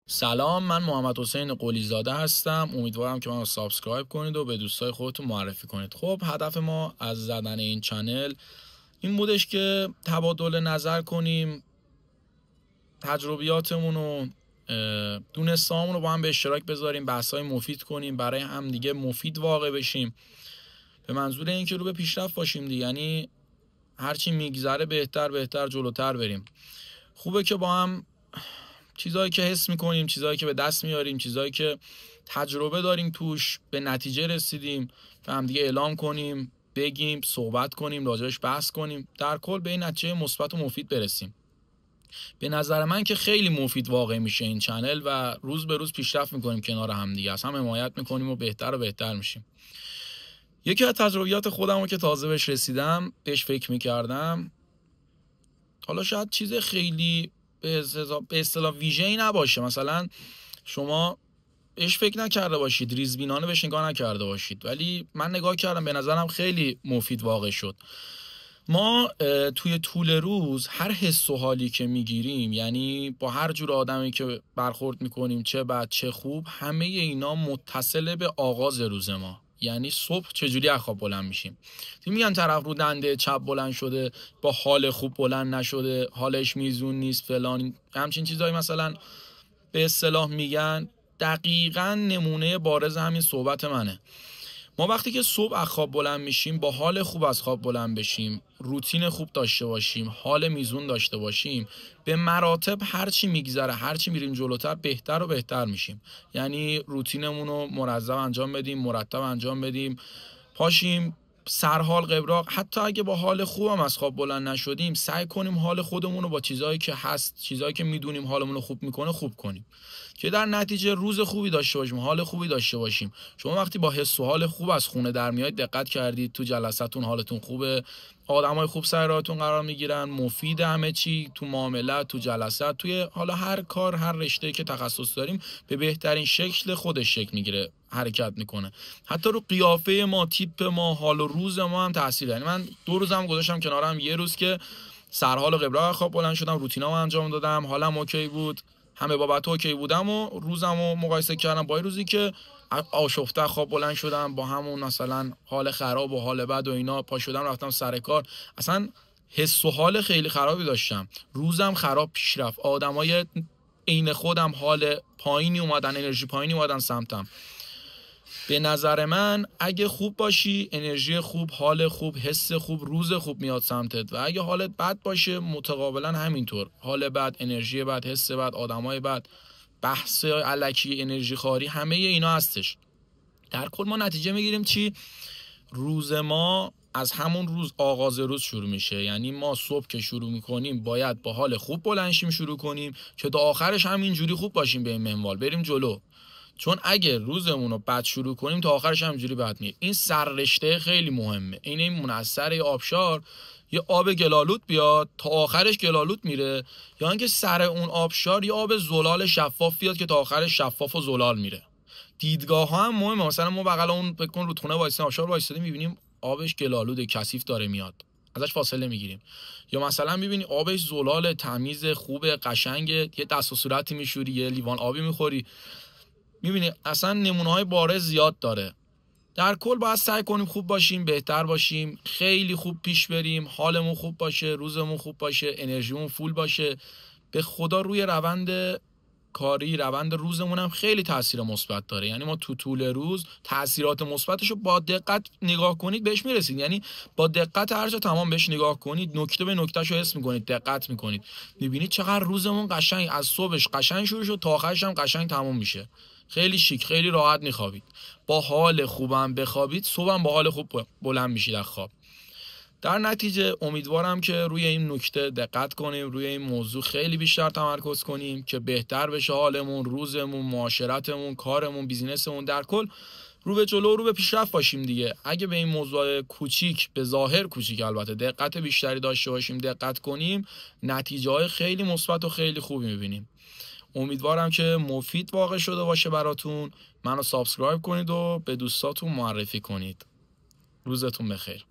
سلام، من محمد حسین قلی زاده هستم. امیدوارم که منو سابسکرایب کنید و به دوستای خودتون معرفی کنید. خب هدف ما از زدن این چنل این بودش که تبادل نظر کنیم، تجربیاتمون و دونستامون رو با هم به اشتراک بذاریم، بحث‌های مفید کنیم، برای هم دیگه مفید واقع بشیم، به منظور اینکه رو به پیشرفت باشیم دیگه. یعنی هرچی میگذره بهتر جلوتر بریم. خوبه که با هم چیزایی که حس میکنیم، چیزایی که به دست میاریم، چیزایی که تجربه داریم توش به نتیجه رسیدیم، که هم دیگه اعلام کنیم، بگیم، صحبت کنیم، راجعش بحث کنیم، در کل به این نتیجه مثبت و مفید برسیم. به نظر من که خیلی مفید واقع میشه این چنل و روز به روز پیشرفت میکنیم کنار هم دیگه، از هم حمایت میکنیم و بهتر میشیم. یکی از تجربیات خودم رو که تازه بهش رسیدم، بهش فکر میکردم، حالا شاید چیز خیلی به اصطلاح ویژه‌ای نباشه، مثلا شما بهش فکر نکرده باشید، ریزبینانه بهش نگاه نکرده باشید، ولی من نگاه کردم، به نظرم خیلی مفید واقع شد. ما توی طول روز هر حس و حالی که میگیریم، یعنی با هر جور آدمی که برخورد میکنیم، چه بد چه خوب، همه اینا متصل به آغاز روز ما. یعنی صبح چجوری از خواب بلند میشیم. میگن طرف رو دنده چپ بلند شده، با حال خوب بلند نشده، حالش میزون نیست، فلان همچین چیزایی مثلا به اصطلاح میگن. دقیقاً نمونه بارز همین صحبت منه. ما وقتی که صبح از خواب بلند میشیم، با حال خوب از خواب بلند بشیم، روتین خوب داشته باشیم، حال میزون داشته باشیم، به مراتب هرچی میگذره، هرچی میریم جلوتر، بهتر و بهتر میشیم. یعنی روتینمون رو منظم انجام بدیم، مرتب انجام بدیم، پاشیم سرحال قبراق. حتی اگه با حال خوبم از خواب بلند نشدیم، سعی کنیم حال خودمون رو با چیزایی که هست، چیزایی که میدونیم حالمون رو خوب میکنه خوب کنیم، که در نتیجه روز خوبی داشته باشیم، حال خوبی داشته باشیم. شما وقتی با حس و حال خوب از خونه در میاید، دقت کردید تو جلساتون حالتون خوبه، آدمای خوب سر راهتون قرار میگیرن، مفید همه چی، تو معاملات، تو جلسات، توی حالا هر کار، هر رشته که تخصص داریم، به بهترین شکل خودش شکل میگیره، حرکت میکنه. حتی رو قیافه ما، تیپ ما، حال و روز ما هم تاثیر داره. من 2 روزم گذاشتم کنارم، یه روز که سرحال و قبراق خواب بلند شدم، روتینامو انجام دادم، حالم اوکی بود، همه بابت اوکی بودم، و روزمو مقایسه کردم با روزی که آشفته خواب بلند شدم، با همون مثلا حال خراب و حال بد و اینا، پا شدم رفتم سر کار، اصلا حس و حال خیلی خرابی داشتم، روزم خراب پیش رفت، آدمای عین خودم حال پایینی اومدن، انرژی پایینی اومدن سمتم. به نظر من اگه خوب باشی، انرژی خوب، حال خوب، حس خوب، روز خوب میاد سمتت، و اگه حالت بد باشه متقابلا همینطور، حال بد، انرژی بد، حس بد، آدمای بد، بحث الکی، انرژی خاری، همه اینا هستش. در کل ما نتیجه میگیریم چی؟ روز ما از همون روز، آغاز روز شروع میشه. یعنی ما صبح که شروع میکنیم باید با حال خوب بلند شیم شروع کنیم، که تا آخرش همینجوری خوب باشیم، به این منوال بریم جلو. چون اگه روزمون رو بد شروع کنیم، تا آخرش همینجوری بد میره. این سررشته خیلی مهمه. این منحصر آبشار، یه آب گلالود بیاد تا آخرش گلالود میره، یا اینکه سر اون آبشار یه آب زلال شفاف بیاد که تا آخرش شفاف و زلال میره. دیدگاه ها هم مهمه. مثلا ما بغل اون فکر کن رودخونه وایسادیم، آبشار وایسادیم، میبینیم آبش گلالود کثیف داره میاد، ازش فاصله میگیریم. یا مثلا میبینی آبش زلال، تمیز، خوبه، قشنگه، یه دست و صورتی میشوری، یه لیوان آبی میخوری، میبینی اصلا نمونه‌های بارز زیاد داره. در کل باید سعی کنیم خوب باشیم، بهتر باشیم، خیلی خوب پیش بریم، حالمون خوب باشه، روزمون خوب باشه، انرژیمون فول باشه. به خدا روی روند کاری، روند روزمون هم خیلی تاثیر مثبت داره. یعنی ما تو طول روز تاثیرات مثبتش رو با دقت نگاه کنید بهش میرسید. یعنی با دقت هر جا تمام بهش نگاه کنید، نکته به نکتهشو حس میکنید، دقت میکنید، میبینید چقدر روزمون قشنگ، از صبحش قشنگ شروع شد تا آخرش هم قشنگ تموم میشه. خیلی شیک، خیلی راحت میخوابید، با حال خوبم بخوابید، صبحم با حال خوب بلند میشید از خواب. در نتیجه امیدوارم که روی این نکته دقت کنیم، روی این موضوع خیلی بیشتر تمرکز کنیم که بهتر بشه حالمون، روزمون، معاشرتمون، کارمون، بیزینسمون، در کل رو به جلو، رو به پیشرفت باشیم دیگه. اگه به این موضوع کوچیک، به ظاهر کوچیک البته، دقت بیشتری داشته باشیم، دقت کنیم، نتیجه های خیلی مثبت و خیلی خوبی میبینیم. امیدوارم که مفید واقع شده باشه براتون. منو سابسکرایب کنید و به دوستاتون معرفی کنید. روزتون بخیر.